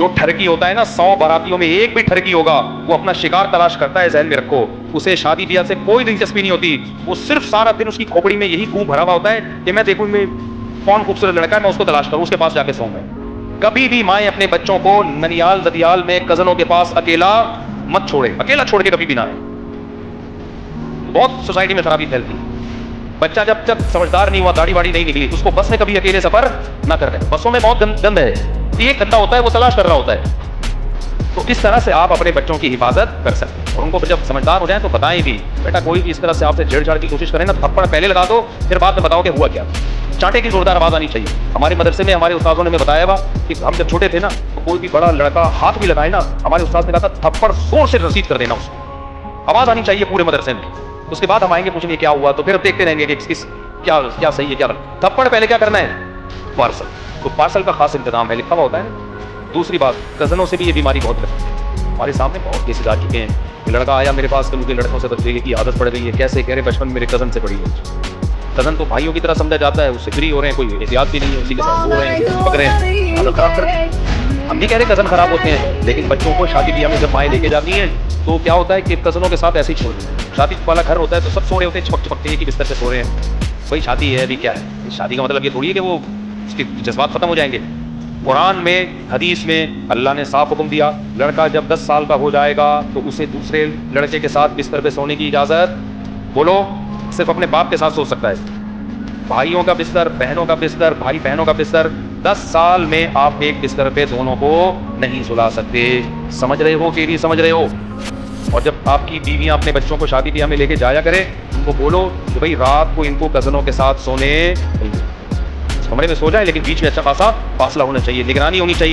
जो ठरकी होता है ना, 100 बारातियों में एक भी ठरकी होगा, वो अपना शिकार तलाश करता है, ज़हन में रखो। उसे शादी ब्याह से कोई दिलचस्पी नहीं होती। वो सिर्फ सारा दिन उसकी खोपड़ी में यही गूं भरा हुआ होता है कि मैं देखूं मैं कौन खूबसूरत लड़का है, मैं उसको तलाश करूं, उसके पास जाके सोऊं मैं। कभी भी माएँ अपने बच्चों को ननियाल ददियाल में कजनों के पास अकेला मत छोड़े, अकेला छोड़ के कभी भी ना आए। बहुत सोसाइटी में खराबी फैलती है। बच्चा जब तक समझदार नहीं हुआ, दाढ़ी वाड़ी नहीं निकली, उसको बस में कभी अकेले सफर ना कर रहे। बसों में बहुत गंद है, ये गंदा होता है, वो तलाश कर रहा होता है। तो इस तरह से आप अपने बच्चों की हिफाजत कर सकते हैं। और उनको जब समझदार हो जाए तो बताएं भी, बेटा कोई भी इस तरह से आपसे छेड़छाड़ की कोशिश करे ना, थप्पड़ पहले लगा दो, फिर बाद में बताओ कि हुआ क्या। चांटे की जोरदार आवाज आनी चाहिए। हमारे मदरसे में हमारे उस्तादों ने हमें बताया हुआ कि हम जब छोटे थे ना, तो कोई भी बड़ा लड़का हाथ भी लगाए ना, हमारे उस्ताद ने कहा था थप्पड़ जोर से रसीद कर देना उसको। आवाज आनी चाहिए पूरे मदरसे में। उसके बाद हम आएंगे पूछेंगे क्या हुआ, तो फिर देखते रहेंगे कि किस क्या क्या सही है क्या गलत। थप्पड़ पहले क्या करना है, पार्सल। तो पार्सल का खास इंतजाम है, लिखा हुआ होता है। दूसरी बात, कजनों से भी ये बीमारी बहुत लगती है। हमारे सामने बहुत केसेस आ चुके हैं। लड़का आया मेरे पास, तो मुझे लड़कों से बचने की आदत पड़ गई है। कैसे कह रहे, बचपन में मेरे कजन से पड़ी है। कजन तो भाइयों की तरह समझा जाता है, उससे फ्री हो रहे हैं, कोई एहतियात भी नहीं है, उसी के साथ हो रहे हैं, पक रहे हैं, आदत खराब कर रहे हैं। हम नहीं कह रहे कजन खराब होते हैं, लेकिन बच्चों को शादी ब्याह में जब माएँ लेके जाती हैं, तो क्या होता है कि कजनों के साथ ऐसे ही छोड़ देते हैं। शादी वाला घर होता है तो सब सो रहे होते हैं, चिपक चिपकते हैं कि बिस्तर पे सो रहे हैं। भाई शादी है, अभी क्या है, शादी का मतलब ये थोड़ी है कि वो उसके जज्बात खत्म हो जाएंगे। कुरान में, हदीस में अल्लाह ने साफ हुक्म दिया, लड़का जब 10 साल का हो जाएगा तो उसे दूसरे लड़के के साथ बिस्तर पे सोने की इजाजत, बोलो, सिर्फ अपने बाप के साथ सो सकता है। भाइयों का बिस्तर, बहनों का बिस्तर, भाई बहनों का बिस्तर, 10 साल में आप एक बिस्तर पे दोनों को नहीं सुला सकते। समझ रहे हो कि नहीं समझ रहे हो? और जब आपकी बीवियां अपने बच्चों को शादी ब्याह में लेके जाया करें, उनको बोलो कि भाई रात को इनको कजनों के साथ सोने कमरे में सो जाए, लेकिन बीच में अच्छा खासा फासला होना चाहिए, निगरानी होनी चाहिए।